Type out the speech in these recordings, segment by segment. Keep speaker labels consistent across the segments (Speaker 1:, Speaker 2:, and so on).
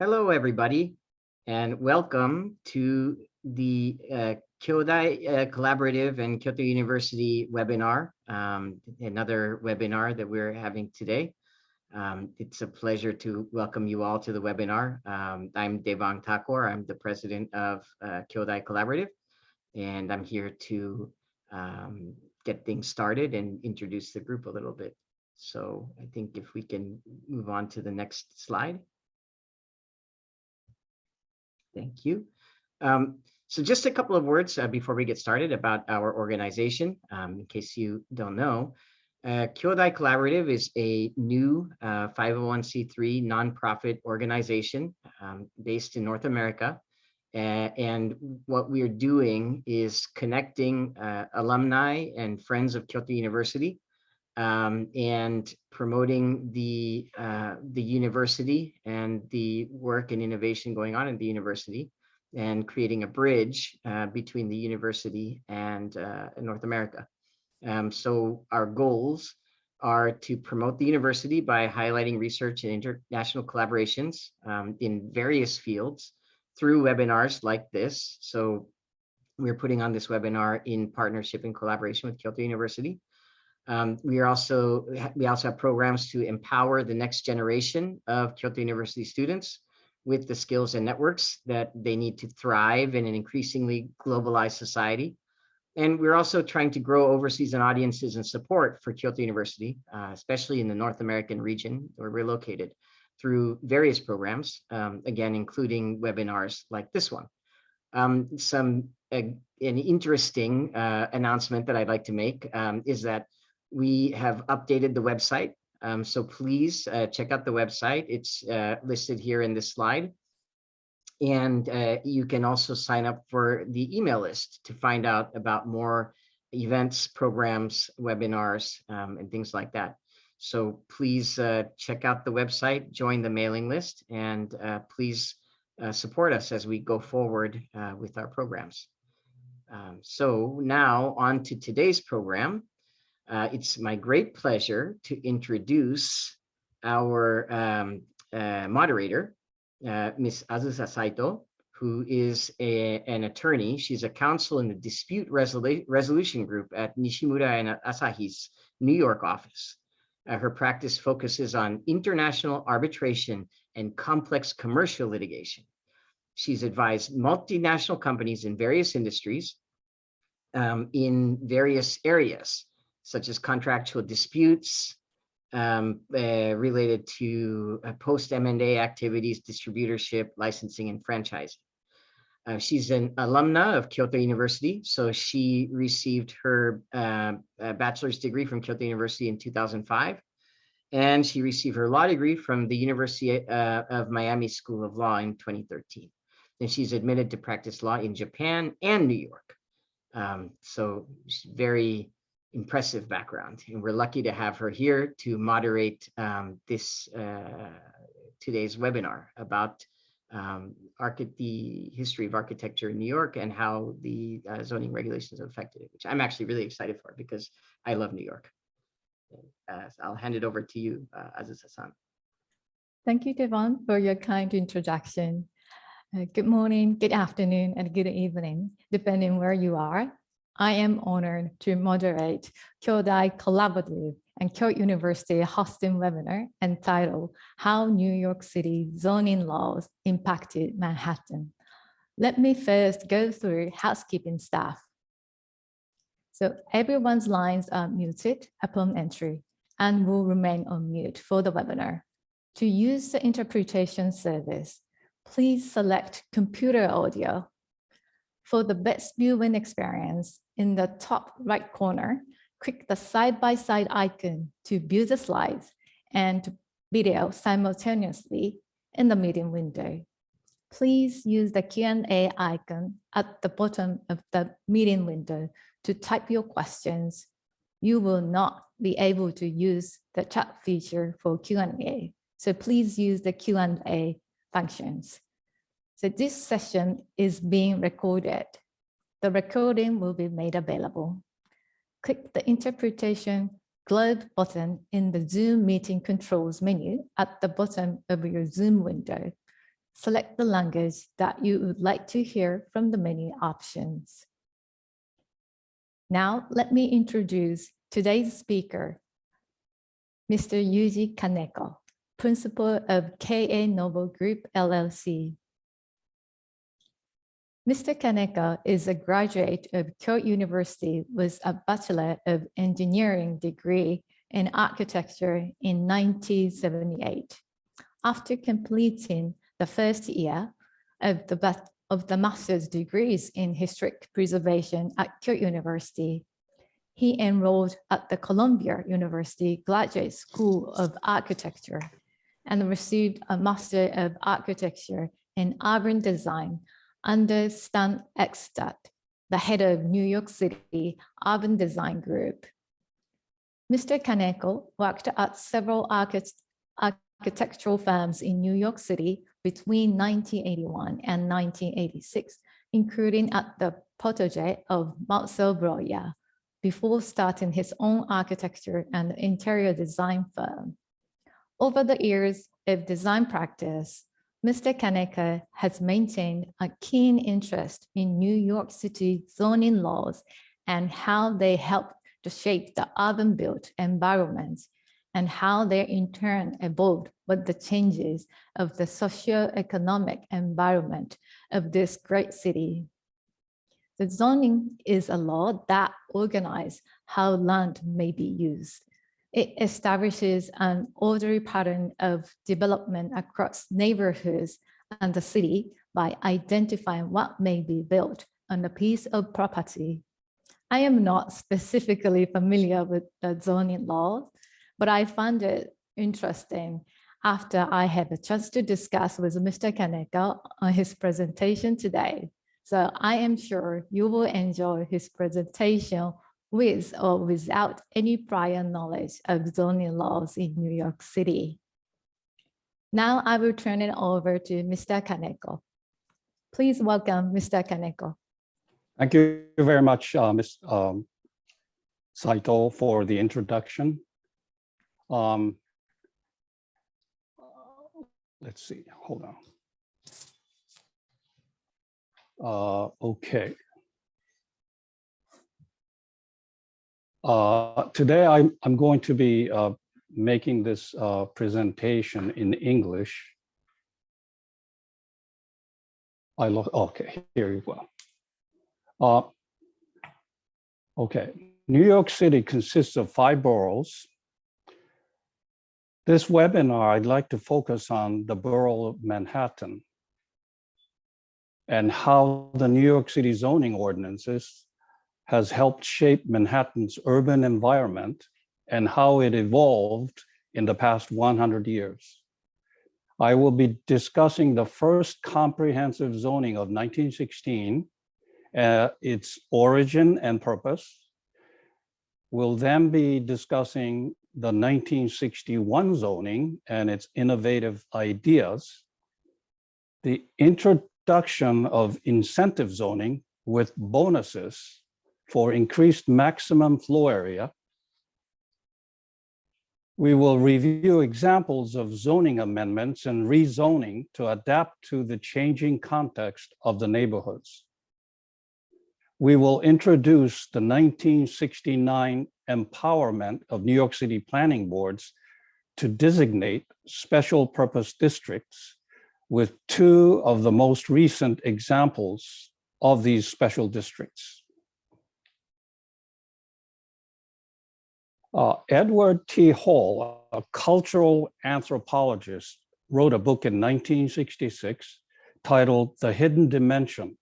Speaker 1: Hello, everybody, and welcome to the KyotoU Collaborative and Kyoto University webinar, another webinar that we're having today. It's a pleasure to welcome you all to the webinar. I'm Devang Thakur. I'm the president of KyotoU Collaborative, and I'm here to get things started and introduce the group a little bit. So I think if we can move on to the next slide. Thank you. So just a couple of words before we get started about our organization, in case you don't know. KyotoU Collaborative is a new 501c3 nonprofit organization based in North America. And what we're doing is connecting alumni and friends of Kyoto University and promoting the university and the work and innovation going on in the university, and creating a bridge between the university and North America. So our goals are to promote the university by highlighting research and international collaborations in various fields through webinars like this. So we're putting on this webinar in partnership and collaboration with Kyoto University. We also have programs to empower the next generation of Kyoto University students with the skills and networks that they need to thrive in an increasingly globalized society. And we're also trying to grow overseas audiences and support for Kyoto University, especially in the North American region where we're located, through various programs, again, including webinars like this one. An interesting announcement that I'd like to make is that we have updated the website. So please check out the website. It's listed here in this slide. And you can also sign up for the email list to find out about more events, programs, webinars, and things like that. So please check out the website, join the mailing list, and please support us as we go forward with our programs. So now on to today's program. It's my great pleasure to introduce our moderator, Ms. Azusa Saito, who is an attorney. She's a counsel in the dispute resolution group at Nishimura and Asahi's New York office. Her practice focuses on international arbitration and complex commercial litigation. She's advised multinational companies in various industries in various areas, such as contractual disputes related to post-M&A activities, distributorship, licensing, and franchising. She's an alumna of Kyoto University, so she received her bachelor's degree from Kyoto University in 2005, and she received her law degree from the University of Miami School of Law in 2013. And she's admitted to practice law in Japan and New York. So she's very impressive background, and we're lucky to have her here to moderate this today's webinar about the history of architecture in New York and how the zoning regulations have affected it, which I'm actually really excited for because I love New York. So I'll hand it over to you, Azusa-san.
Speaker 2: Thank you, Devon, for your kind introduction. Good morning, good afternoon, and good evening, depending where you are. I am honored to moderate KyotoU Collaborative and Kyoto University Hosting webinar entitled How New York City Zoning Laws Impacted Manhattan. Let me first go through housekeeping staff. So everyone's lines are muted upon entry and will remain on mute for the webinar. To use the interpretation service, please select computer audio. For the best viewing experience, in the top right corner, click the side-by-side icon to view the slides and video simultaneously in the meeting window. Please use the Q&A icon at the bottom of the meeting window to type your questions. You will not be able to use the chat feature for Q&A, so please use the Q&A functions. So this session is being recorded. The recording will be made available. Click the interpretation globe button in the Zoom meeting controls menu at the bottom of your Zoom window Select the language that you would like to hear from the menu options. Now, let me introduce today's speaker, Mr. Yuji Kaneko, Principal of KA Noble Group, LLC. Mr. Kaneko is a graduate of Kyoto University with a Bachelor of Engineering degree in Architecture in 1978. After completing the first year of the master's degrees in historic preservation at Kyoto University, he enrolled at the Columbia University Graduate School of Architecture and received a Master of Architecture in Urban Design under Stan Eckstadt, the head of New York City Urban Design Group. Mr. Kaneko worked at several architectural firms in New York City between 1981 and 1986, including at the protege of Marcel Breuer, before starting his own architecture and interior design firm. Over the years of design practice, Mr. Kaneko has maintained a keen interest in New York City zoning laws and how they help to shape the urban built environment and how they in turn evolved with the changes of the socio-economic environment of this great city. The zoning is a law that organizes how land may be used. It establishes an orderly pattern of development across neighborhoods and the city by identifying what may be built on a piece of property. I am not specifically familiar with the zoning laws, but I found it interesting after I had a chance to discuss with Mr. Kaneko on his presentation today. So I am sure you will enjoy his presentation with or without any prior knowledge of zoning laws in New York City. Now I will turn it over to Mr. Kaneko. Please welcome Mr. Kaneko.
Speaker 3: Thank you very much, Ms. Saito, for the introduction. Let's see, hold on. Okay. Today I'm going to be making this presentation in English. Okay, here you go. Okay, New York City consists of 5 boroughs. This webinar, I'd like to focus on the borough of Manhattan and how the New York City zoning ordinances has helped shape Manhattan's urban environment and how it evolved in the past 100 years. I will be discussing the first comprehensive zoning of 1916, its origin and purpose. We'll then be discussing the 1961 zoning and its innovative ideas, the introduction of incentive zoning with bonuses for increased maximum floor area. We will review examples of zoning amendments and rezoning to adapt to the changing context of the neighborhoods. We will introduce the 1969 empowerment of New York City planning boards to designate special purpose districts with 2 of the most recent examples of these special districts. Edward T. Hall, a cultural anthropologist, wrote a book in 1966 titled The Hidden Dimension.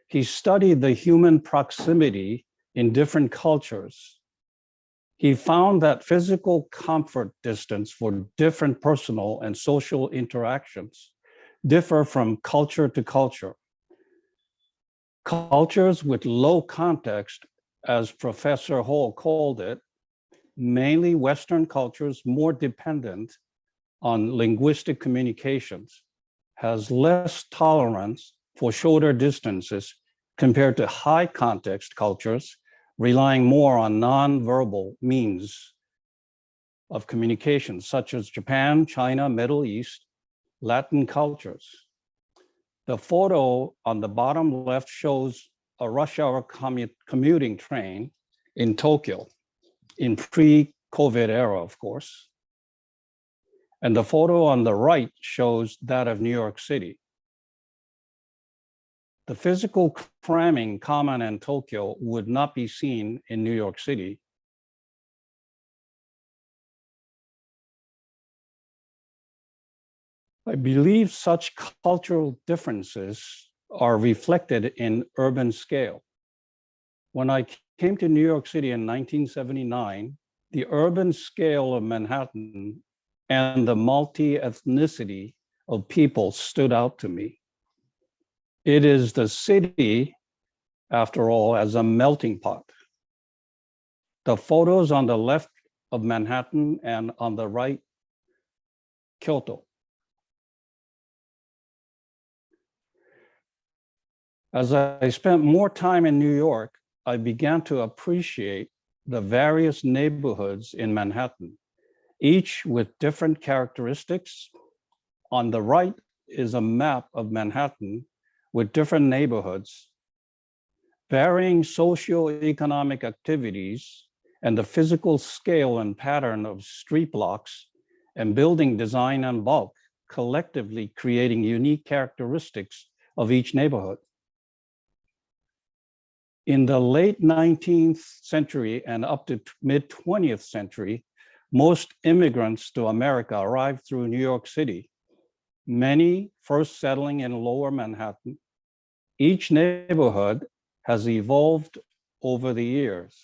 Speaker 3: He studied the human proximity in different cultures. He found that physical comfort distance for different personal and social interactions differ from culture to culture. Cultures with low context, as Professor Hall called it, mainly Western cultures more dependent on linguistic communications, has less tolerance for shorter distances compared to high context cultures relying more on nonverbal means of communication, such as Japan, China, Middle East, Latin cultures. The photo on the bottom left shows a rush hour commuting train in Tokyo in pre-COVID era, of course. And the photo on the right shows that of New York City. The physical cramming common in Tokyo would not be seen in New York City. I believe such cultural differences are reflected in urban scale. When I came to New York City in 1979, the urban scale of Manhattan and the multi-ethnicity of people stood out to me. It is the city, after all, as a melting pot. The photos on the left of Manhattan and on the right, Kyoto. As I spent more time in New York, I began to appreciate the various neighborhoods in Manhattan, each with different characteristics. On the right is a map of Manhattan with different neighborhoods, varying socio-economic activities, and the physical scale and pattern of street blocks and building design and bulk, collectively creating unique characteristics of each neighborhood. In the late 19th century and up to mid 20th century, most immigrants to America arrived through New York City, many first settling in Lower Manhattan. Each neighborhood has evolved over the years.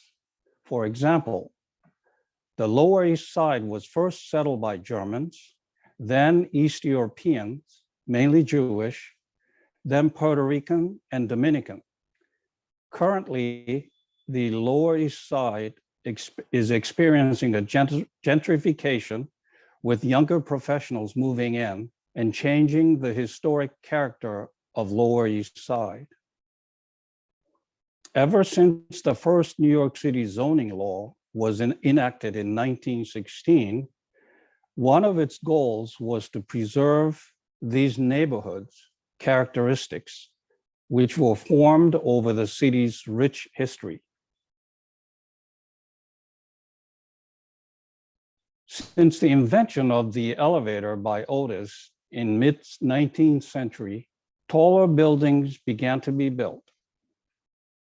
Speaker 3: For example, the Lower East Side was first settled by Germans, then East Europeans, mainly Jewish, then Puerto Rican and Dominican. Currently, the Lower East Side is experiencing a gentrification with younger professionals moving in and changing the historic character of Lower East Side. Ever since the first New York City zoning law was enacted in 1916, one of its goals was to preserve these neighborhoods' characteristics, which were formed over the city's rich history. Since the invention of the elevator by Otis in mid-19th century, taller buildings began to be built.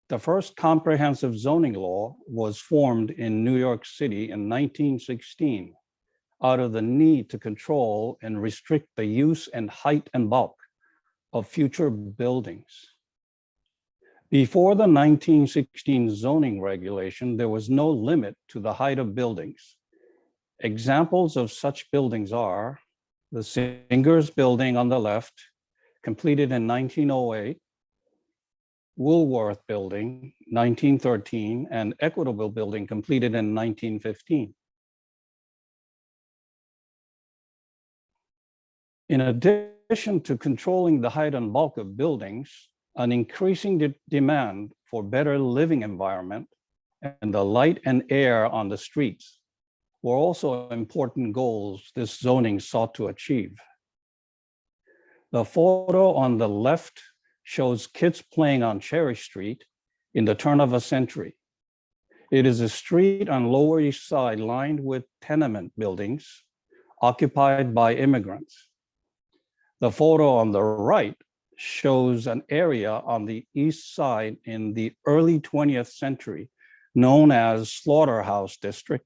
Speaker 3: The first comprehensive zoning law was formed in New York City in 1916 out of the need to control and restrict the use and height and bulk of future buildings. Before the 1916 zoning regulation, there was no limit to the height of buildings. Examples of such buildings are the Singer's Building on the left, completed in 1908, Woolworth Building, 1913, and Equitable Building, completed in 1915. In addition to controlling the height and bulk of buildings, an increasing demand for better living environment and the light and air on the streets were also important goals this zoning sought to achieve. The photo on the left shows kids playing on Cherry Street in the turn of a century. It is a street on Lower East Side lined with tenement buildings occupied by immigrants. The photo on the right shows an area on the East Side in the early 20th century known as Slaughterhouse District,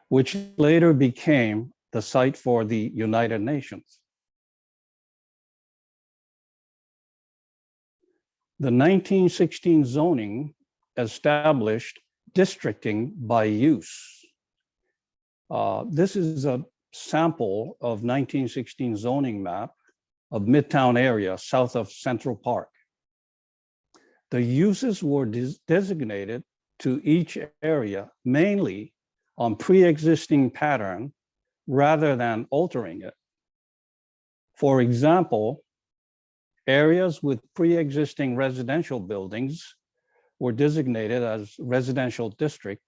Speaker 3: which later became the site for the United Nations. The 1916 zoning established districting by use. This is a sample of 1916 zoning map of Midtown area south of Central Park. The uses were designated to each area mainly on pre-existing pattern rather than altering it. For example, areas with pre-existing residential buildings were designated as residential district.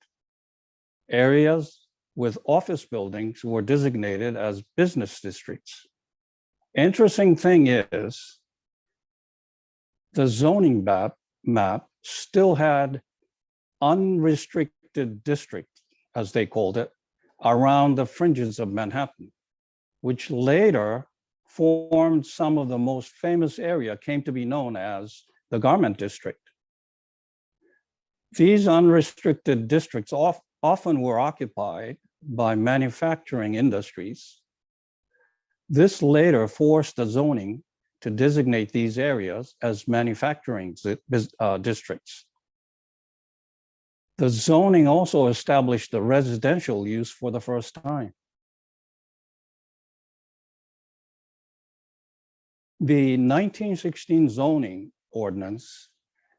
Speaker 3: Areas with office buildings were designated as business districts. Interesting thing is, the zoning map still had unrestricted district, as they called it, around the fringes of Manhattan, which later formed some of the most famous area, came to be known as the Garment District. These unrestricted districts often were occupied by manufacturing industries. This later forced the zoning to designate these areas as manufacturing districts. The zoning also established the residential use for the first time. The 1916 Zoning Ordinance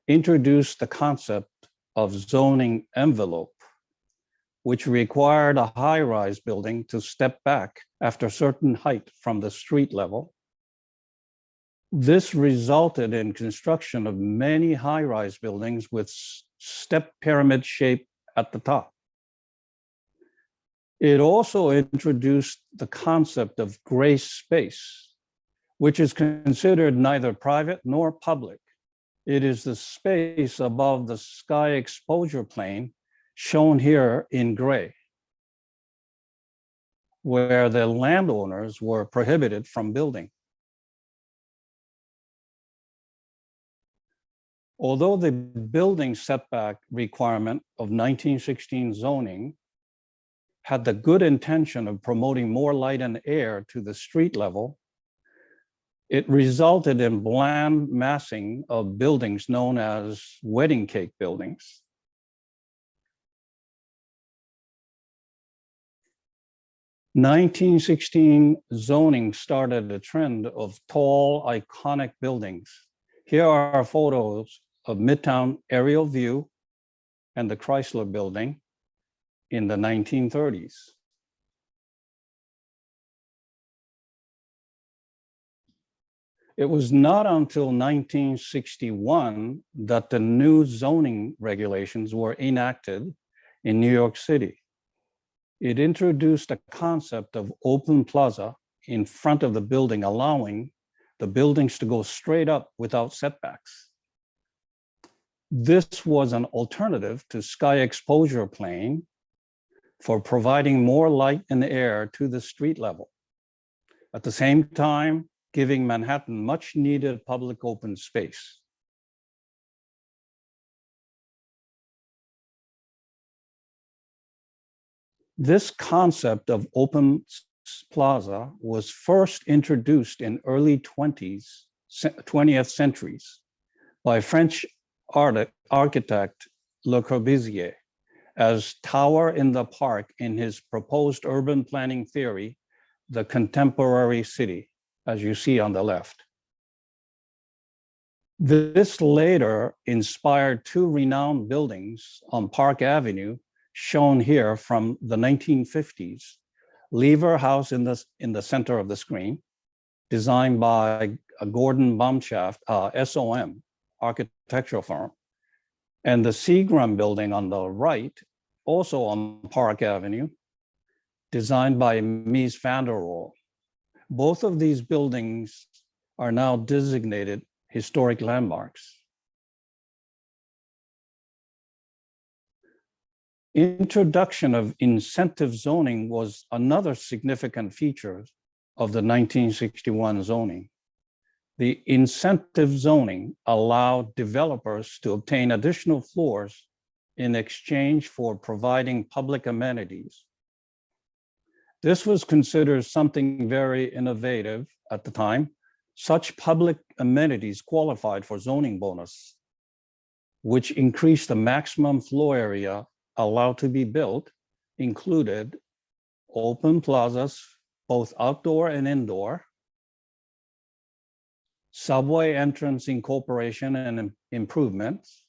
Speaker 3: introduced the concept of zoning envelope, which required a high-rise building to step back after a certain height from the street level. This resulted in construction of many high-rise buildings with step pyramid shape at the top. It also introduced the concept of gray space, which is considered neither private nor public. It is the space above the sky exposure plane, shown here in gray, where the landowners were prohibited from building. Although the building setback requirement of 1916 zoning had the good intention of promoting more light and air to the street level, it resulted in bland massing of buildings known as wedding cake buildings. (1916) zoning started a trend of tall, iconic buildings. Here are photos of Midtown aerial view and the Chrysler Building in the 1930s. It was not until 1961 that the new zoning regulations were enacted in New York City. It introduced a concept of open plaza in front of the building, allowing the buildings to go straight up without setbacks. This was an alternative to sky exposure plane for providing more light and air to the street level. At the same time, giving Manhattan much needed public open space. This concept of open plaza was first introduced in early 20th centuries by French architect Le Corbusier as tower in the park in his proposed urban planning theory, The Contemporary City, as you see on the left. This later inspired two renowned buildings on Park Avenue, shown here from the 1950s. Lever House in the center of the screen, designed by Gordon Baumschaft, SOM, architectural firm, and the Seagram building on the right, also on Park Avenue, designed by Mies van der Rohe. Both of these buildings are now designated historic landmarks. Introduction of incentive zoning was another significant feature of the 1961 zoning. The incentive zoning allowed developers to obtain additional floors in exchange for providing public amenities. This was considered something very innovative at the time. Such public amenities qualified for zoning bonus, which increased the maximum floor area allowed to be built, included open plazas, both outdoor and indoor, subway entrance incorporation and improvements.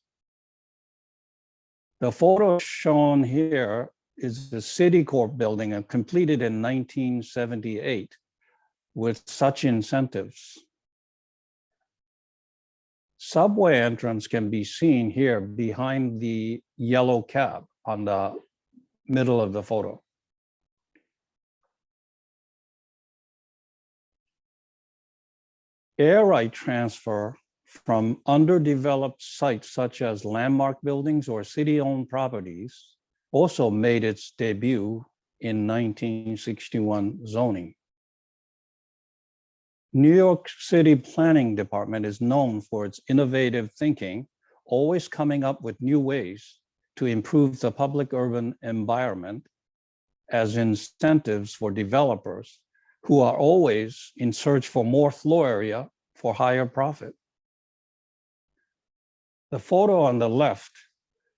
Speaker 3: The photo shown here is the Citicorp building completed in 1978 with such incentives. Subway entrance can be seen here behind the yellow cab on the middle of the photo. Air right transfer from underdeveloped sites such as landmark buildings or city-owned properties also made its debut in 1961 zoning. New York City Planning Department is known for its innovative thinking, always coming up with new ways to improve the public urban environment as incentives for developers who are always in search for more floor area for higher profit. The photo on the left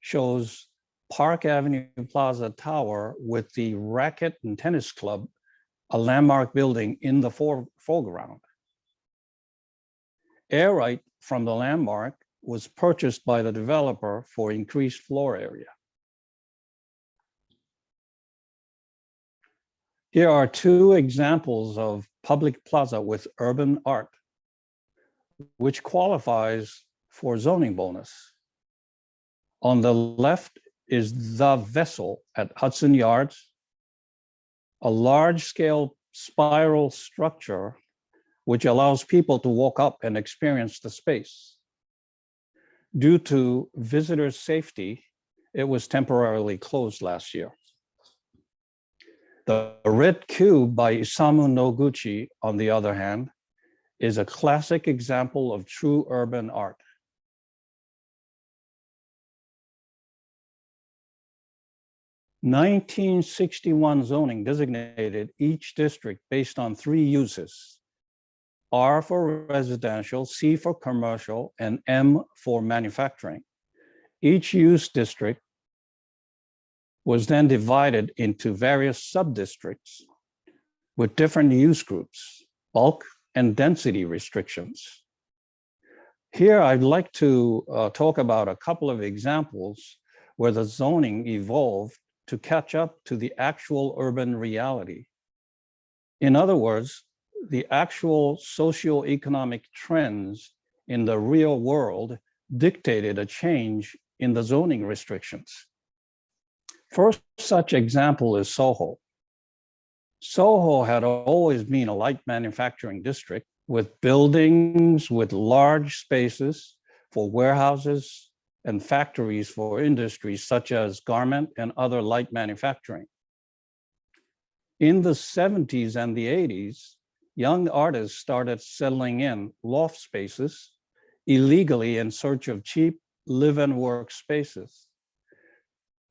Speaker 3: shows Park Avenue Plaza Tower with the Racket and Tennis Club, a landmark building in the foreground. Air right from the landmark was purchased by the developer for increased floor area. Here are two examples of public plaza with urban art, which qualifies for zoning bonus. On the left is The Vessel at Hudson Yards, a large-scale spiral structure which allows people to walk up and experience the space. Due to visitor safety, it was temporarily closed last year. The Red Cube by Isamu Noguchi, on the other hand, is a classic example of true urban art. (1961) zoning designated each district based on three uses: R for residential, C for commercial, and M for manufacturing. Each use district was then divided into various sub-districts with different use groups, bulk and density restrictions. Here, I'd like to talk about a couple of examples where the zoning evolved to catch up to the actual urban reality. In other words, the actual socio-economic trends in the real world dictated a change in the zoning restrictions. First such example is Soho. Soho had always been a light manufacturing district with buildings with large spaces for warehouses and factories for industries such as garment and other light manufacturing. In the 70s and the 80s, young artists started settling in loft spaces illegally in search of cheap live and work spaces.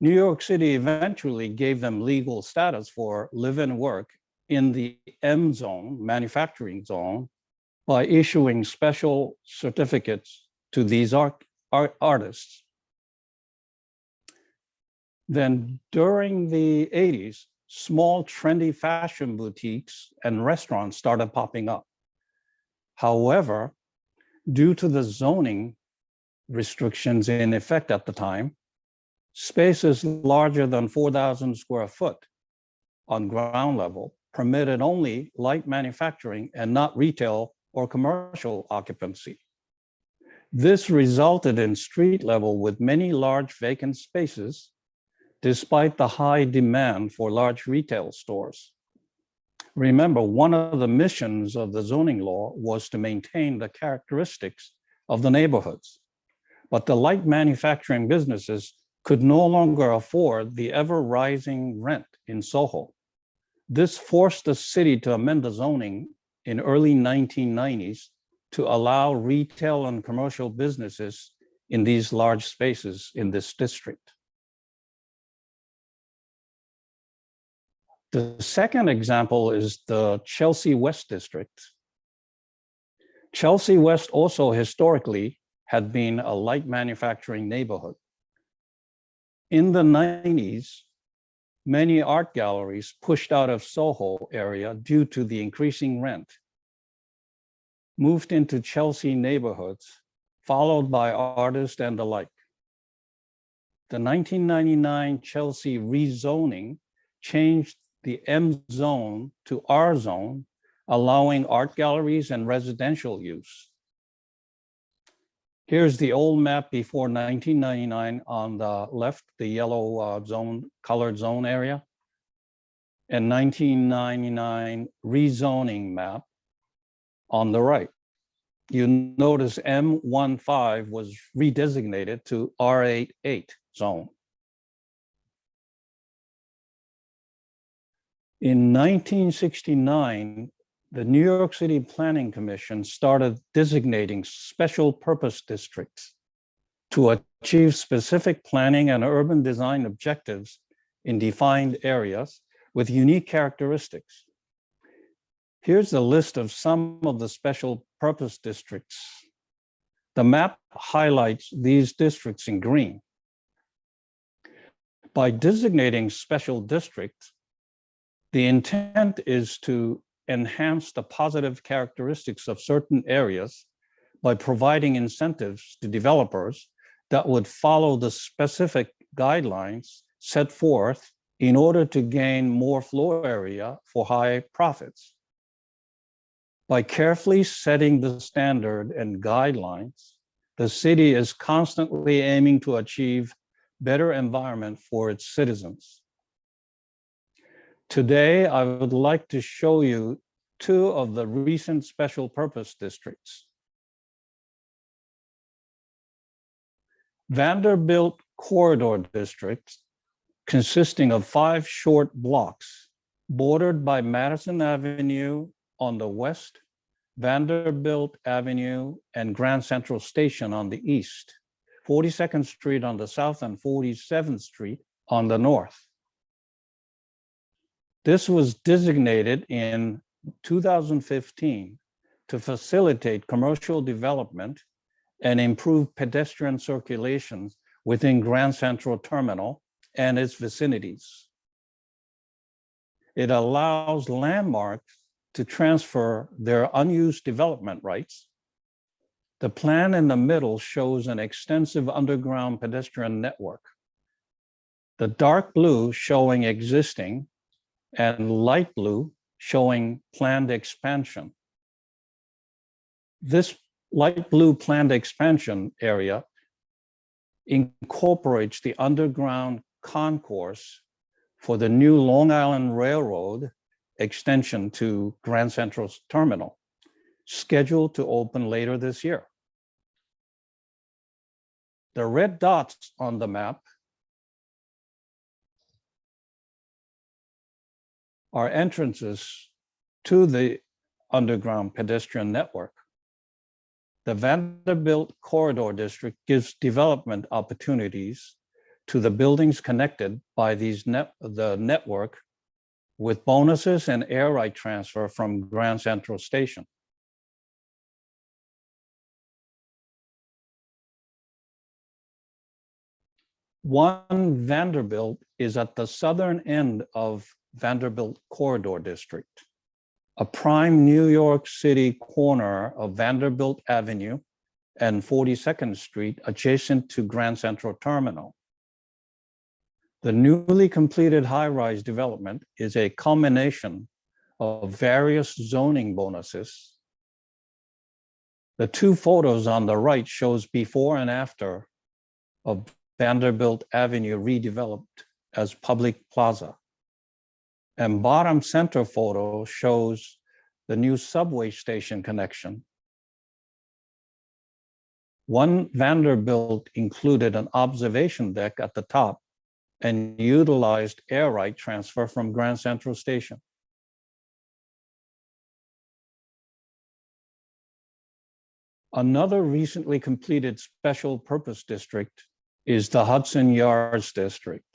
Speaker 3: New York City eventually gave them legal status for live and work in the M zone, manufacturing zone, by issuing special certificates to these artists. Then during the 80s, small trendy fashion boutiques and restaurants started popping up. However, due to the zoning restrictions in effect at the time, spaces larger than 4,000 square foot on ground level permitted only light manufacturing and not retail or commercial occupancy. This resulted in street level with many large vacant spaces, despite the high demand for large retail stores. Remember, one of the missions of the zoning law was to maintain the characteristics of the neighborhoods, but the light manufacturing businesses could no longer afford the ever-rising rent in Soho. This forced the city to amend the zoning in early 1990s to allow retail and commercial businesses in these large spaces in this district. The second example is the Chelsea West district. Chelsea West also historically had been a light manufacturing neighborhood. In the 90s, many art galleries pushed out of Soho area due to the increasing rent, moved into Chelsea neighborhoods, followed by artists and the like. The 1999 Chelsea rezoning changed the M zone to R zone, allowing art galleries and residential use. Here's the old map before 1999 on the left, the yellow colored zone area, and 1999 rezoning map on the right. you notice M15 was redesignated to R88 zone. In 1969, the New York City Planning Commission started designating special purpose districts to achieve specific planning and urban design objectives in defined areas with unique characteristics. Here's a list of some of the special purpose districts. The map highlights these districts in green. By designating special districts, the intent is to enhance the positive characteristics of certain areas by providing incentives to developers that would follow the specific guidelines set forth in order to gain more floor area for high profits. By carefully setting the standard and guidelines, the city is constantly aiming to achieve better environment for its citizens. Today, I would like to show you two of the recent special purpose districts. Vanderbilt Corridor District, consisting of 5 short blocks, bordered by Madison Avenue on the west, Vanderbilt Avenue and Grand Central Station on the east, 42nd Street on the south and 47th Street on the north. This was designated in 2015 to facilitate commercial development and improve pedestrian circulation within Grand Central Terminal and its vicinities. It allows landmarks to transfer their unused development rights. The plan in the middle shows an extensive underground pedestrian network. The dark blue showing existing and light blue showing planned expansion. This light blue planned expansion area incorporates the underground concourse for the new Long Island Railroad extension to Grand Central Terminal, scheduled to open later this year. The red dots on the map are entrances to the underground pedestrian network. The Vanderbilt Corridor District gives development opportunities to the buildings connected by the network with bonuses and air right transfer from Grand Central Station. One Vanderbilt is at the southern end of Vanderbilt Corridor District, a prime New York City corner of Vanderbilt Avenue and 42nd Street adjacent to Grand Central Terminal. The newly completed high-rise development is a culmination of various zoning bonuses. The two photos on the right shows before and after of Vanderbilt Avenue redeveloped as public plaza. And bottom center photo shows the new subway station connection. One Vanderbilt included an observation deck at the top and utilized air right transfer from Grand Central Station. Another recently completed special purpose district is the Hudson Yards District.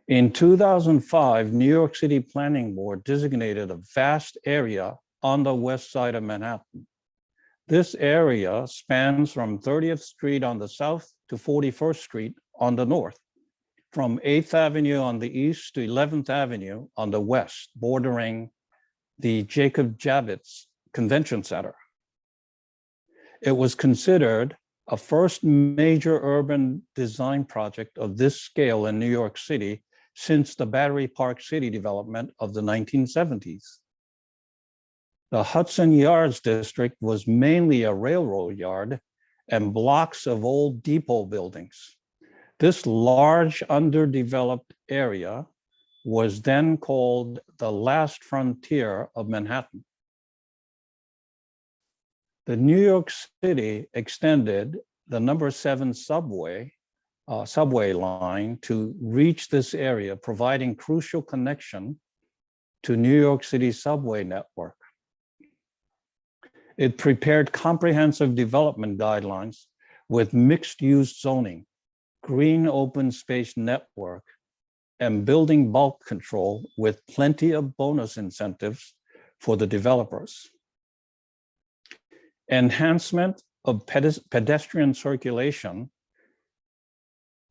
Speaker 3: In 2005, New York City Planning Board designated a vast area on the west side of Manhattan. This area spans from 30th Street on the south to 41st Street on the north, from 8th Avenue on the east to 11th Avenue on the west, bordering the Jacob Javits Convention Center. It was considered a first major urban design project of this scale in New York City since the Battery Park City development of the 1970s. The Hudson Yards District was mainly a railroad yard and blocks of old depot buildings. This large underdeveloped area was then called the last frontier of Manhattan. The New York City extended the number 7 subway line to reach this area, providing crucial connection to New York City subway network. It prepared comprehensive development guidelines with mixed-use zoning, green open space network, and building bulk control with plenty of bonus incentives for the developers. Enhancement of pedestrian circulation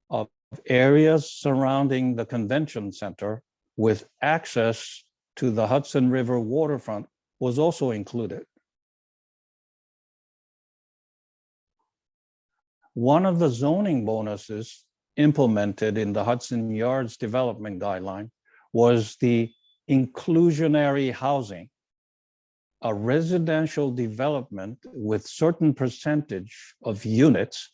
Speaker 3: of areas surrounding the convention center with access to the Hudson River waterfront was also included. One of the zoning bonuses implemented in the Hudson Yards development guideline was the inclusionary housing, a residential development with certain percentage of units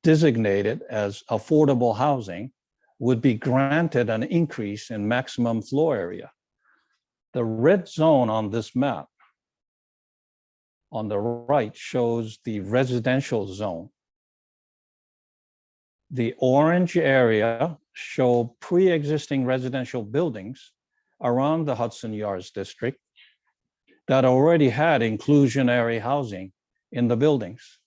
Speaker 3: designated as affordable housing would be granted an increase in maximum floor area. The red zone on this map on the right shows the residential zone. The orange area show pre-existing residential buildings around the Hudson Yards district that already had inclusionary housing in the buildings.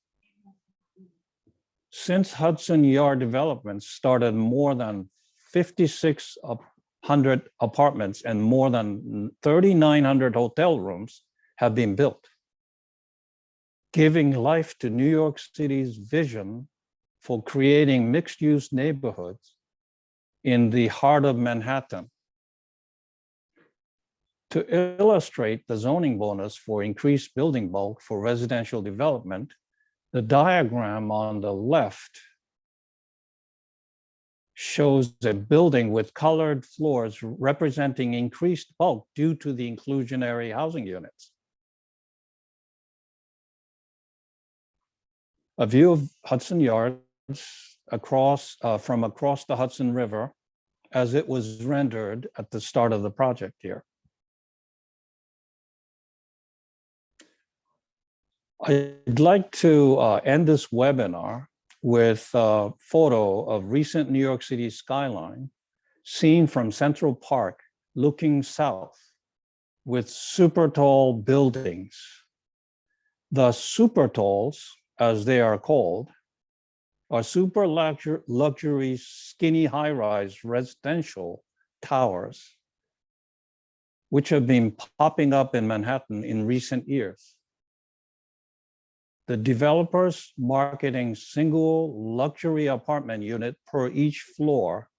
Speaker 3: Since Hudson Yard development started, more than 5,600 apartments and more than 3,900 hotel rooms have been built, giving life to New York City's vision for creating mixed-use neighborhoods in the heart of Manhattan. To illustrate the zoning bonus for increased building bulk for residential development, the diagram on the left shows a building with colored floors representing increased bulk due to the inclusionary housing units. A view of Hudson Yards from across the Hudson River as it was rendered at the start of the project here. I'd like to end this webinar with a photo of recent New York City skyline seen from Central Park looking south with super tall buildings. The super talls, as they are called, are super luxury skinny high-rise residential towers which have been popping up in Manhattan in recent years. The developers marketing single luxury apartment unit per each floor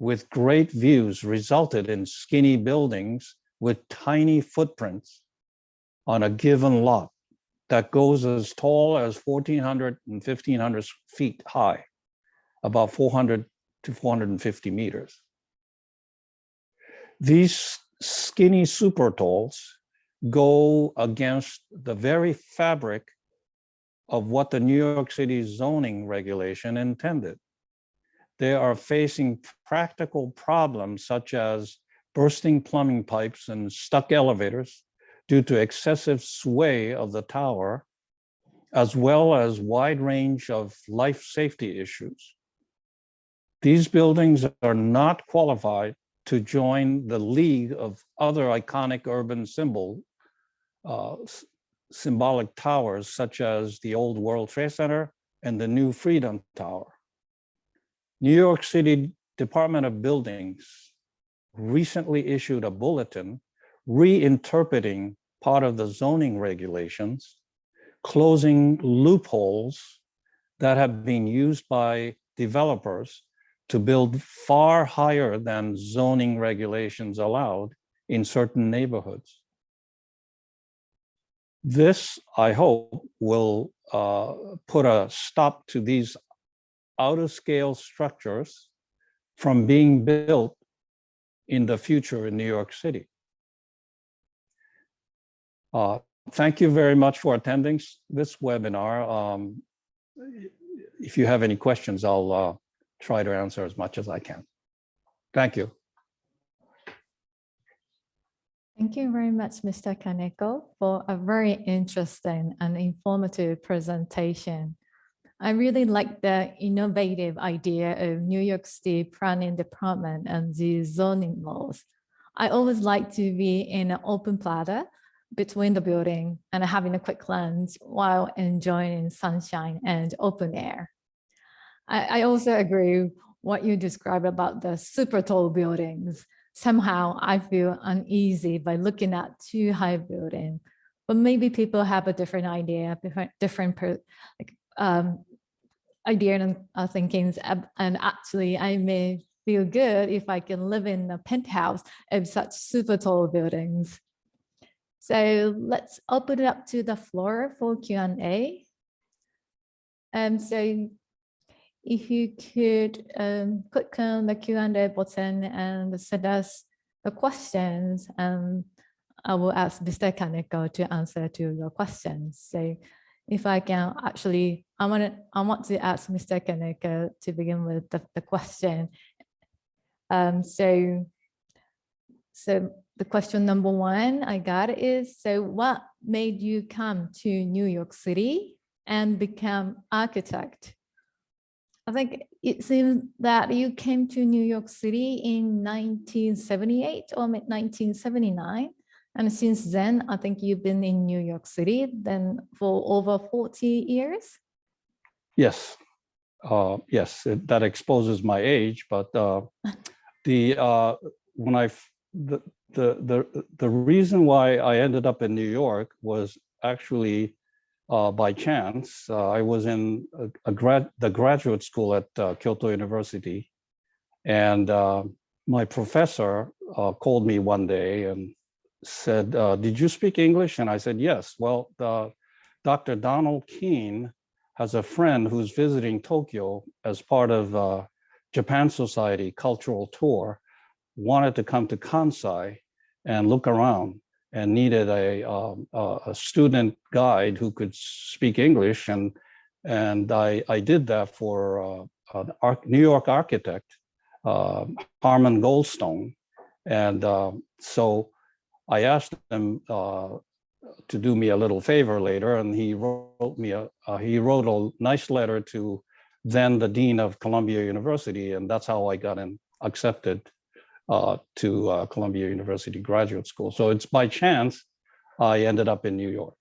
Speaker 3: with great views resulted in skinny buildings with tiny footprints on a given lot that goes as tall as 1,400 and 1,500 feet high, about 400 to 450 meters. These skinny super talls go against the very fabric of what the New York City zoning regulation intended. They are facing practical problems such as bursting plumbing pipes and stuck elevators due to excessive sway of the tower, as well as wide range of life safety issues. These buildings are not qualified to join the league of other iconic urban symbolic towers such as the old World Trade Center and the new Freedom Tower. New York City Department of Buildings recently issued a bulletin reinterpreting part of the zoning regulations, closing loopholes that have been used by developers to build far higher than zoning regulations allowed in certain neighborhoods. This, I hope, will put a stop to these out-of-scale structures from being built in the future in New York City. Thank you very much for attending this webinar. If you have any questions, I'll try to answer as much as I can. Thank you.
Speaker 2: Thank you very much, Mr. Kaneko, for a very interesting and informative presentation. I really like the innovative idea of New York State Planning Department and the zoning laws. I always like to be in an open plaza between the building and having a quick lunch while enjoying sunshine and open air. I also agree what you described about the super tall buildings. Somehow I feel uneasy by looking at too high building, but maybe people have a different idea, different idea and thinkings. And actually I may feel good if I can live in a penthouse of such super tall buildings. So let's open it up to the floor for Q&A. So if you could click on the Q&A button and send us the questions, I will ask Mr. Kaneko to answer to your questions. So if I can actually, I want to ask Mr. Kaneko to begin with the question. So the question number one I got is, so what made you come to New York City and become architect? I think it seems that you came to New York City in 1978 or 1979. And since then, I think you've been in New York City then for over 40 years.
Speaker 3: Yes, yes, that exposes my age, but the reason why I ended up in New York was actually by chance. I was in the graduate school at Kyoto University, and my professor called me one day and said, "Did you speak English?" And I said, "Yes." Well, Dr. Donald Keene has a friend who's visiting Tokyo as part of Japan Society cultural tour, wanted to come to Kansai and look around, and needed a student guide who could speak English, and I did that for New York architect Harmon Goldstone, and so I asked him to do me a little favor later, and he wrote a nice letter to then the dean of Columbia University, and that's how I got accepted to Columbia University Graduate School. So it's by chance I ended up in New York.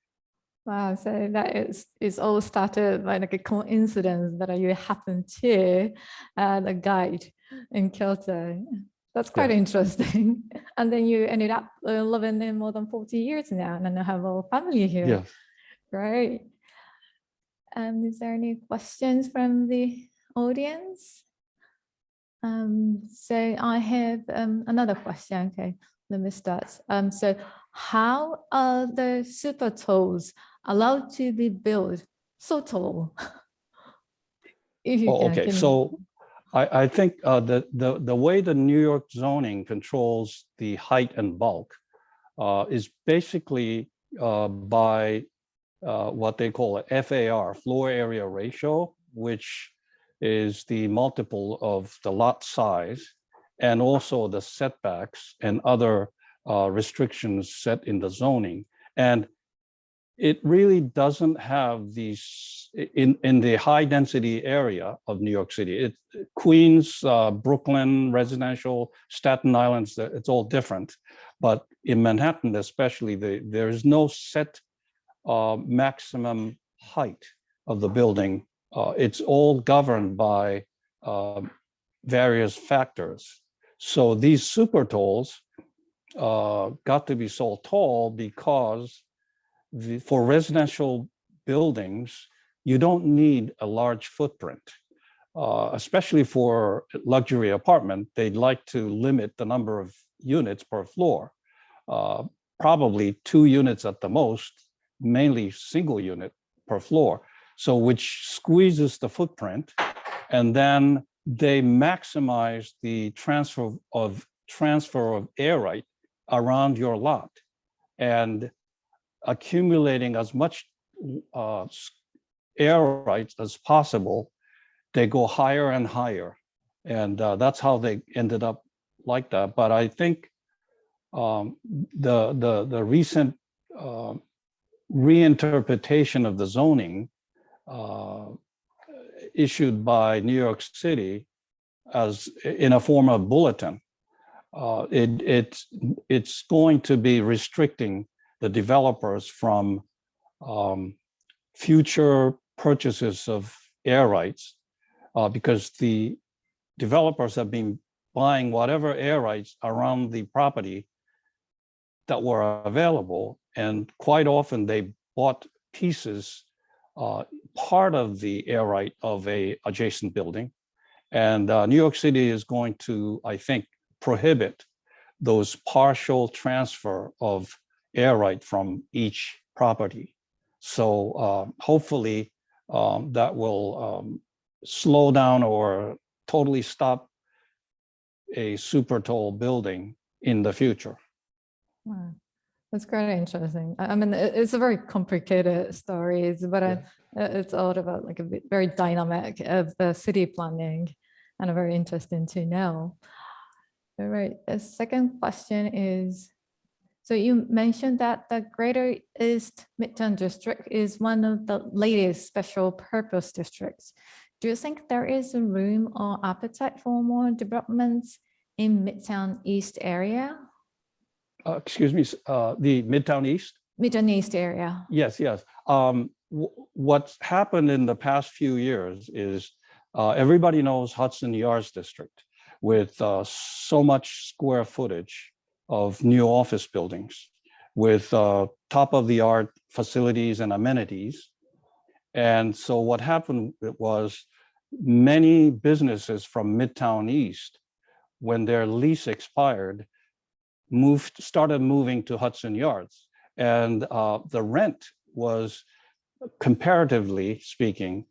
Speaker 2: Wow, so that is all started by like a coincidence that you happened to a guide in Kyoto. That's quite interesting. And then you ended up living there more than 40 years now, and then I have a family here.
Speaker 3: Yes.
Speaker 2: Right. Is there any questions from the audience? So I have another question. Okay, let me start. So how are the super talls allowed to be built so tall? If you can.
Speaker 3: Okay, so I think the way the New York zoning controls the height and bulk is basically by what they call a FAR, floor area ratio, which is the multiple of the lot size and also the setbacks and other restrictions set in the zoning. And it really doesn't have these in the high density area of New York City. Queens, Brooklyn, residential, Staten Island, it's all different. But in Manhattan especially, there is no set maximum height of the building. It's all governed by various factors. So these super talls got to be so tall because for residential buildings, you don't need a large footprint, especially for luxury apartment. They'd like to limit the number of units per floor, probably 2 units at the most, mainly single unit per floor. So which squeezes the footprint, and then they maximize the transfer of air right around your lot, and accumulating as much air rights as possible. They go higher and higher, and that's how they ended up like that. But I think the recent reinterpretation of the zoning issued by New York City as in a form of bulletin, it's going to be restricting the developers from future purchases of air rights because the developers have been buying whatever air rights around the property that were available, and quite often they bought pieces, part of the air right of a adjacent building. And New York City is going to, I think, prohibit those partial transfer of air right from each property. So hopefully that will slow down or totally stop a super tall building in the future.
Speaker 2: Wow. That's quite interesting. I mean, it's a very complicated story, but it's all about like a bit very dynamic of the city planning and very interesting to know. All right, the second question is, so you mentioned that the Greater East Midtown District is one of the latest special purpose districts. Do you think there is a room or appetite for more developments in Midtown East area?
Speaker 3: Excuse me, the Midtown East?
Speaker 2: Midtown East area.
Speaker 3: Yes, yes. What's happened in the past few years is everybody knows Hudson Yards District with so much square footage of new office buildings with top-of-the-art facilities and amenities. And so what happened was many businesses from Midtown East, when their lease expired, started moving to Hudson Yards. And the rent was, comparatively speaking,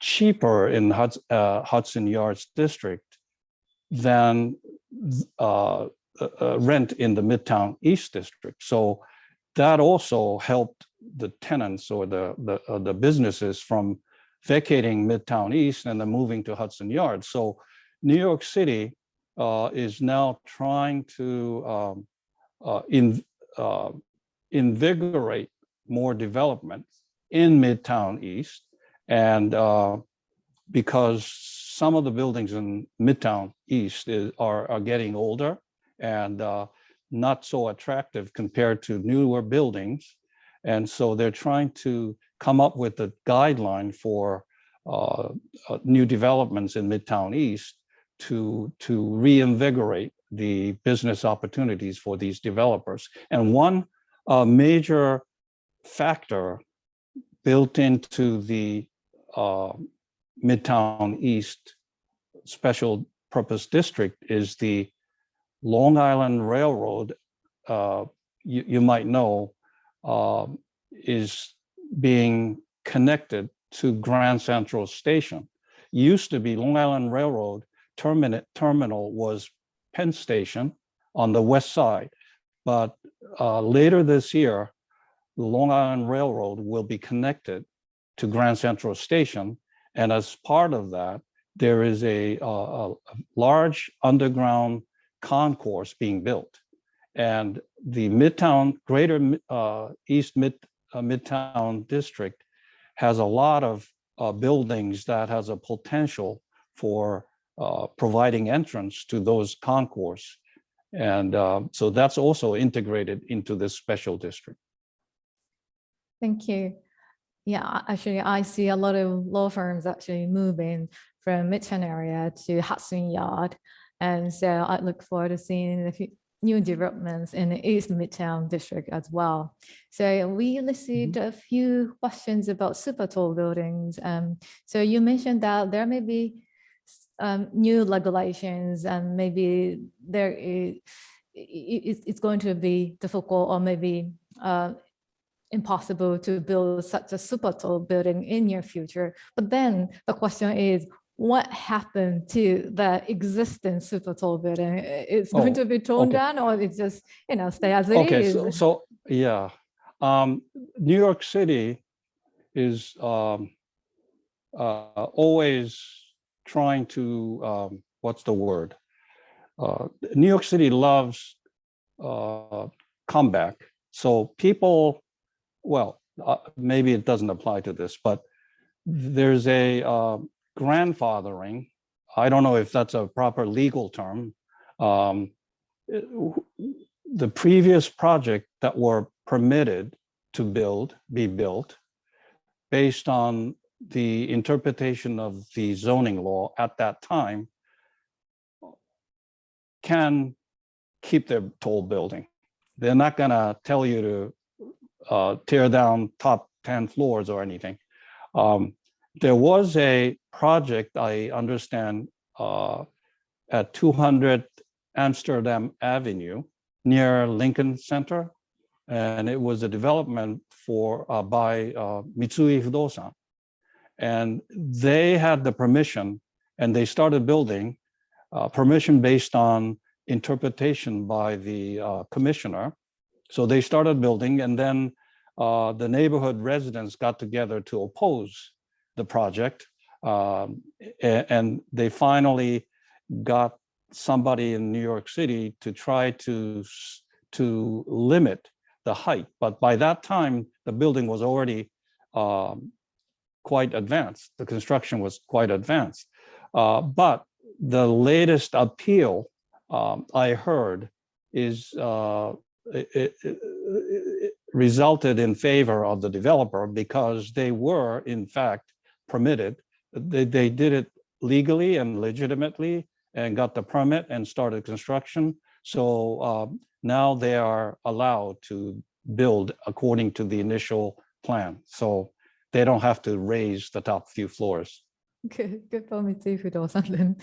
Speaker 3: cheaper in Hudson Yards District than rent in the Midtown East District. So that also helped the tenants or the businesses from vacating Midtown East and then moving to Hudson Yards. So New York City is now trying to invigorate more development in Midtown East. And because some of the buildings in Midtown East are getting older and not so attractive compared to newer buildings. And so they're trying to come up with a guideline for new developments in Midtown East to reinvigorate the business opportunities for these developers. And one major factor built into the Midtown East Special Purpose District is the Long Island Railroad, you might know, is being connected to Grand Central Station. Used to be Long Island Railroad terminal was Penn Station on the west side, but later this year, the Long Island Railroad will be connected to Grand Central Station, and as part of that, there is a large underground concourse being built, and the Greater East Midtown District has a lot of buildings that has a potential for providing entrance to those concourse. And so that's also integrated into this special district.
Speaker 2: Thank you. Yeah, actually, I see a lot of law firms actually moving from Midtown area to Hudson Yard. And so I look forward to seeing the new developments in the East Midtown District as well. So we received a few questions about super tall buildings. So you mentioned that there may be new regulations and maybe it's going to be difficult or maybe impossible to build such a super tall building in your future. But then the question is, what happened to the existing super tall building? It's going to be torn down, or it's just, stay as it is?
Speaker 3: Okay, so yeah. New York City is always trying to, what's the word? New York City loves comeback. So people, well, maybe it doesn't apply to this, but there's a grandfathering. I don't know if that's a proper legal term. The previous project that were permitted to be built based on the interpretation of the zoning law at that time can keep their tall building. They're not gonna tell you to tear down top 10 floors or anything. There was a project, I understand, at 200 Amsterdam Avenue near Lincoln Center, and it was a development by Mitsui Fudosan. And they had the permission, and they started building, permission based on interpretation by the commissioner. So they started building, and then the neighborhood residents got together to oppose the project. And they finally got somebody in New York City to try to limit the height. But by that time, the building was already quite advanced. The construction was quite advanced. But the latest appeal I heard is it resulted in favor of the developer because they were, in fact, permitted. They did it legally and legitimately and got the permit and started construction. So now they are allowed to build according to the initial plan. So they don't have to raise the top few floors.
Speaker 2: Good for Mitsui Fudosan then.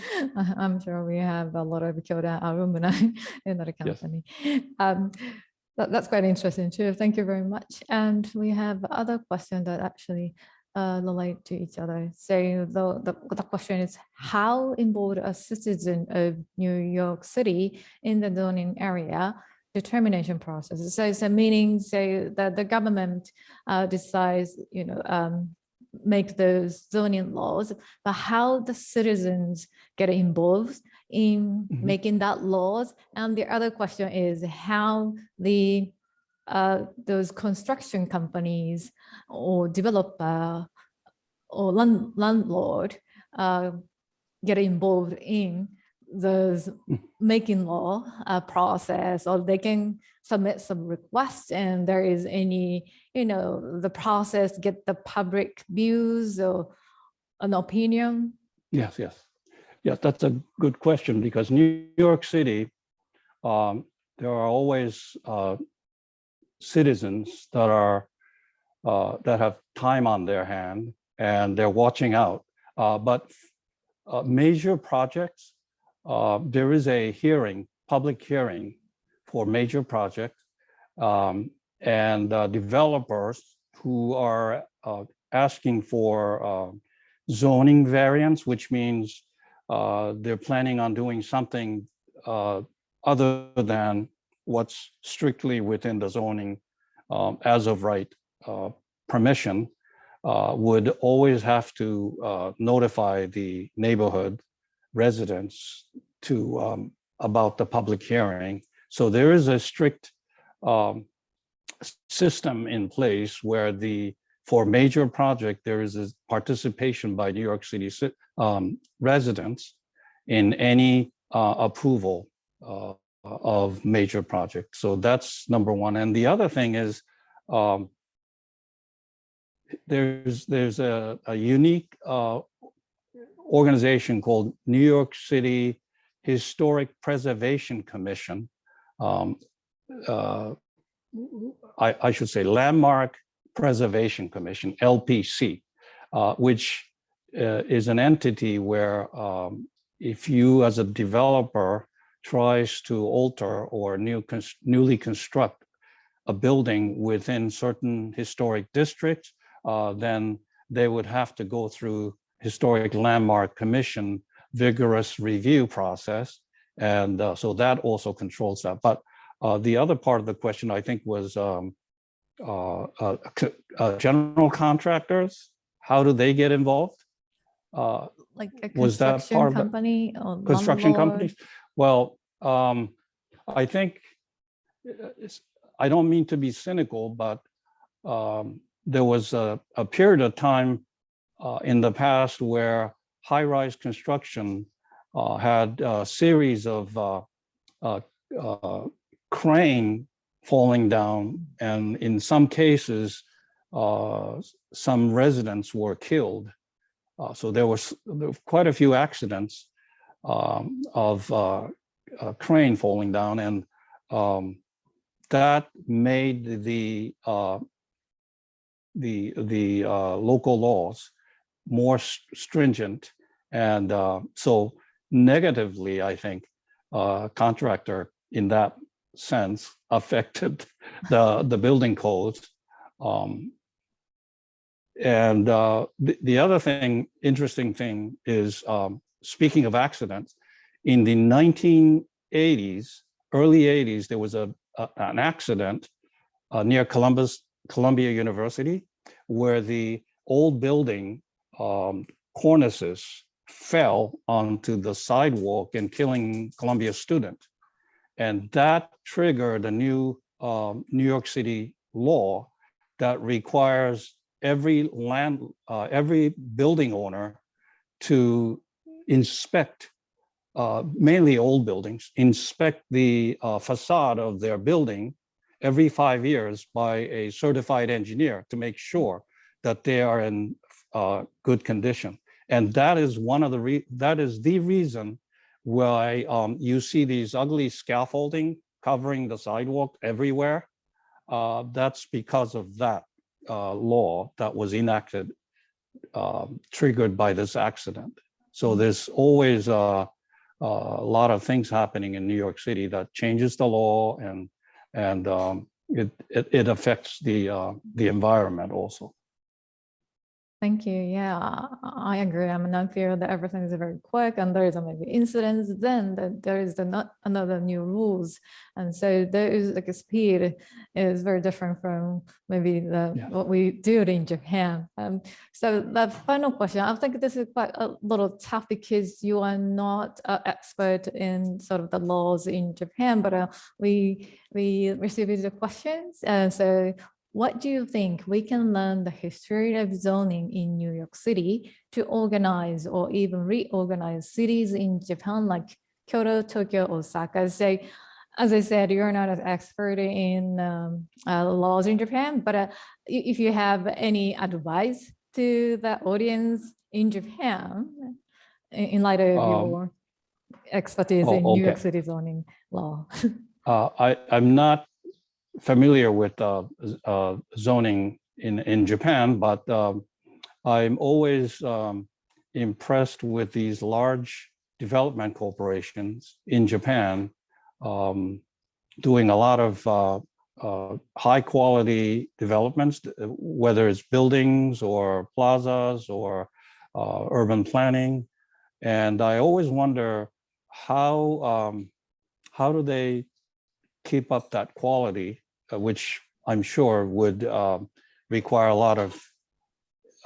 Speaker 2: I'm sure we have a lot of Kyoto alumni in that company. Yes. That's quite interesting too. Thank you very much. And we have other questions that actually relate to each other. So the question is, how involved a citizen of New York City in the zoning area determination process? So meaning, say that the government decides, make those zoning laws, but how the citizens get involved in making that laws. And the other question is how those construction companies or developer or landlord get involved in those making law process, or they can submit some requests and there is any, the process get the public views or an opinion?
Speaker 3: Yes, that's a good question, because New York City, there are always citizens that have time on their hand and they're watching out. But major projects, there is a public hearing for major projects, and developers who are asking for zoning variance, which means they're planning on doing something other than what's strictly within the zoning as of right permission, would always have to notify the neighborhood residents about the public hearing. So there is a strict system in place where for major project, there is a participation by New York City residents in any approval of major projects. So that's number one. And the other thing is there's a unique organization called New York City Historic Preservation Commission. I should say Landmark Preservation Commission, LPC, which is an entity where if you as a developer tries to alter or newly construct a building within certain historic districts, then they would have to go through Historic Landmark Commission vigorous review process. And so that also controls that. But the other part of the question, I think, was general contractors. How do they get involved?
Speaker 2: Like a construction company or
Speaker 3: construction
Speaker 2: landlord?
Speaker 3: companies? Well, I think I don't mean to be cynical, but there was a period of time in the past where high-rise construction had a series of crane falling down, and in some cases, some residents were killed. So there were quite a few accidents of crane falling down, and that made the local laws more stringent, and so negatively, I think, contractor in that sense affected the building codes. And the other thing, interesting thing is, speaking of accidents, in the 1980s, early 80s, there was an accident near Columbia University, where the old building cornices fell onto the sidewalk and killing Columbia student. And that triggered a new New York City law that requires every building owner to inspect, mainly old buildings, inspect the facade of their building every 5 years by a certified engineer to make sure that they are in good condition. And that is the reason why you see these ugly scaffolding covering the sidewalk everywhere. That's because of that law that was enacted, triggered by this accident. So there's always a lot of things happening in New York City that changes the law, and it affects the environment also.
Speaker 2: Thank you. Yeah, I agree. I mean, I feel that everything is very quick, and there is maybe incidents. Then there is another new rules, and so there is like a speed is very different from maybe what we do in Japan. So the final question, I think this is quite a little tough because you are not an expert in sort of the laws in Japan, but we received the questions, so. What do you think we can learn the history of zoning in New York City to organize or even reorganize cities in Japan like Kyoto, Tokyo, Osaka? So, as I said, you're not an expert in laws in Japan, but if you have any advice to the audience in Japan in light of your expertise in New York City zoning law.
Speaker 3: I'm not familiar with zoning in Japan, but I'm always impressed with these large development corporations in Japan doing a lot of high quality developments, whether it's buildings or plazas or urban planning. And I always wonder how do they keep up that quality, which I'm sure would require a lot of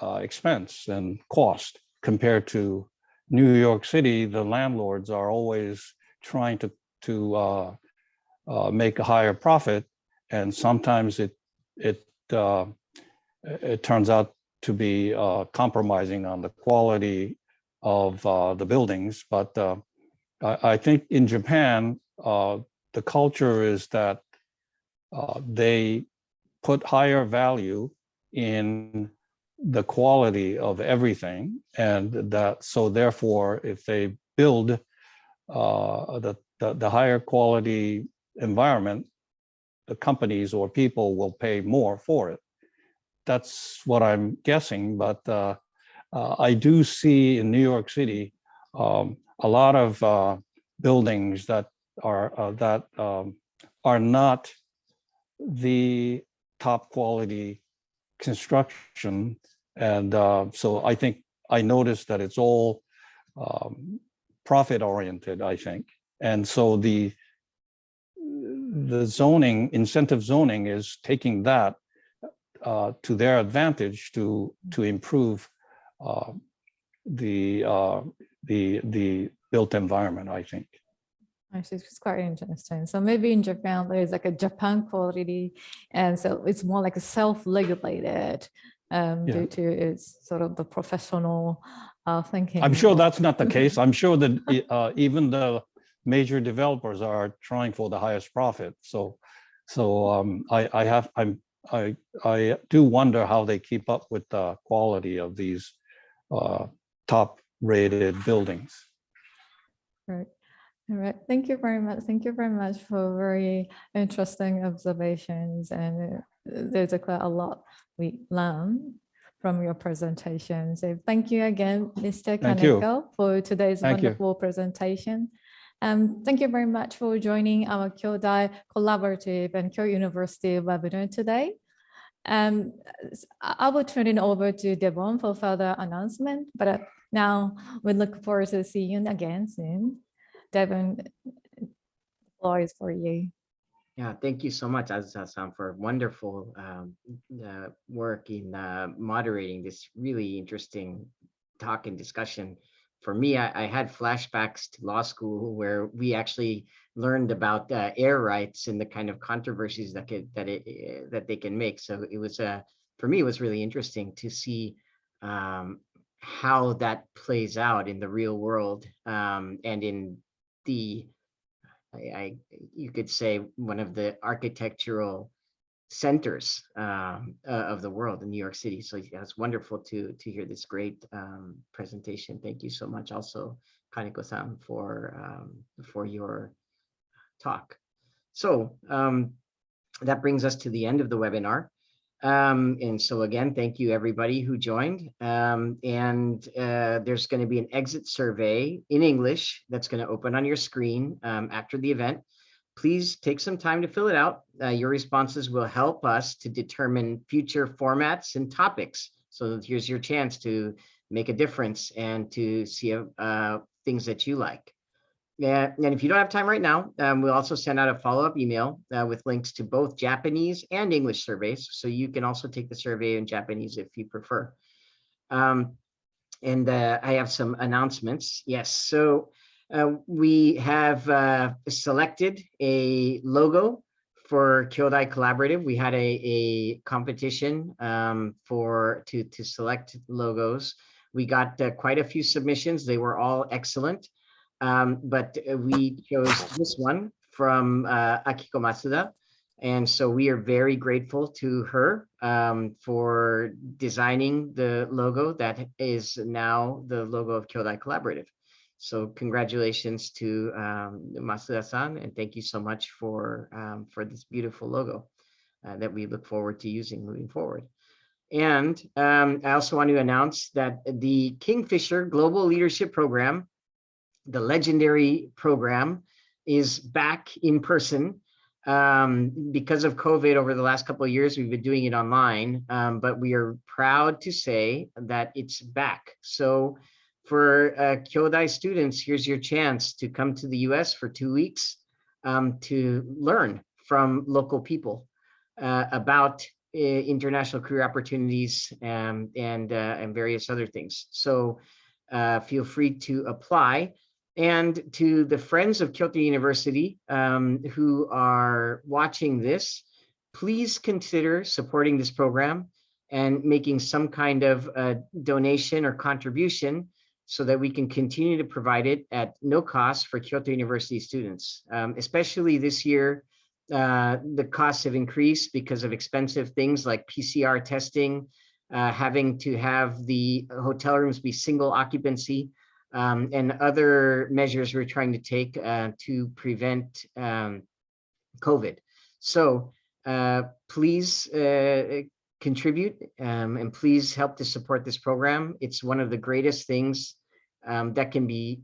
Speaker 3: expense and cost compared to New York City. The landlords are always trying to make a higher profit, and sometimes it turns out to be compromising on the quality of the buildings. But I think in Japan, the culture is that they put higher value in the quality of everything, and that so therefore, if they build the higher quality environment, the companies or people will pay more for it. That's what I'm guessing, but I do see in New York City a lot of buildings that are not the top quality construction, and so I think I noticed that it's all profit oriented, I think, and so the zoning, incentive zoning, is taking that to their advantage to improve the built environment, I think.
Speaker 2: It's quite interesting. So maybe in Japan, there's like a Japan quality, and so it's more like a self-regulated due to its sort of the professional thinking.
Speaker 3: I'm sure that's not the case. I'm sure that even the major developers are trying for the highest profit. So I do wonder how they keep up with the quality of these top-rated buildings.
Speaker 2: Right. All right. Thank you very much. Thank you very much for very interesting observations. And there's quite a lot we learned from your presentation. So thank you again, Mr. Kaneko, for today's wonderful presentation. Thank you very much for joining our Kyodai Collaborative and Kyoto University webinar today. I will turn it over to Devon for further announcement, but now we look forward to seeing you again soon. Devon, the floor is for you.
Speaker 1: Yeah, thank you so much, Azusa-san, for wonderful work in moderating this really interesting talk and discussion. For me, I had flashbacks to law school where we actually learned about air rights and the kind of controversies that they can make. So it was for me, it was really interesting to see how that plays out in the real world and in the you could say one of the architectural centers of the world in New York City. So yeah, it's wonderful to hear this great presentation. Thank you so much also, Kaneko-san, for your talk. So that brings us to the end of the webinar. And so again, thank you everybody who joined. There's going to be an exit survey in English that's going to open on your screen after the event. Please take some time to fill it out. Your responses will help us to determine future formats and topics. So here's your chance to make a difference and to see things that you like. And if you don't have time right now, we'll also send out a follow-up email with links to both Japanese and English surveys. So you can also take the survey in Japanese if you prefer. I have some announcements. Yes, so we have selected a logo for Kyodai Collaborative. We had a competition to select logos. We got quite a few submissions. They were all excellent. But we chose this one from Akiko Matsuda. And so we are very grateful to her for designing the logo that is now the logo of Kyodai Collaborative. So congratulations to Matsuda-san, and thank you so much for this beautiful logo that we look forward to using moving forward. And I also want to announce that the Kingfisher Global Leadership Program, the legendary program, is back in person. Because of COVID over the last couple of years, we've been doing it online, but we are proud to say that it's back. So for Kyodai students, here's your chance to come to the US for 2 weeks to learn from local people about international career opportunities and various other things. So feel free to apply. And to the friends of Kyoto University who are watching this, please consider supporting this program and making some kind of donation or contribution so that we can continue to provide it at no cost for Kyoto University students. Especially this year, the costs have increased because of expensive things like PCR testing, having to have the hotel rooms be single occupancy, and other measures we're trying to take to prevent COVID. So please contribute and please help to support this program. It's one of the greatest things that can be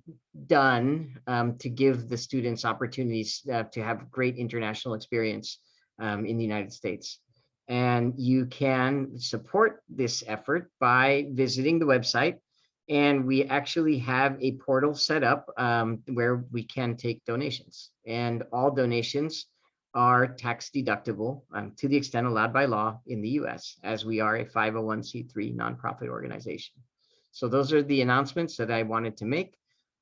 Speaker 1: done to give the students opportunities to have great international experience in the United States. And you can support this effort by visiting the website. And we actually have a portal set up where we can take donations, and all donations are tax deductible to the extent allowed by law in the US, as we are a 501c3 nonprofit organization. So those are the announcements that I wanted to make.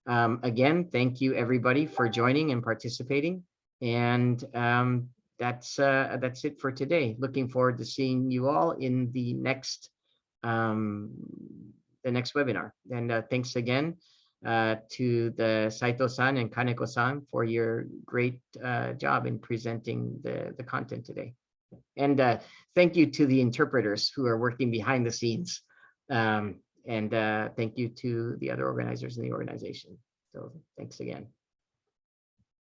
Speaker 1: Again, thank you everybody for joining and participating. And that's it for today. Looking forward to seeing you all in the next webinar. And thanks again to the Saito-san and Kaneko-san for your great job in presenting the content today. And thank you to the interpreters who are working behind the scenes. And thank you to the other organizers in the organization. So thanks again.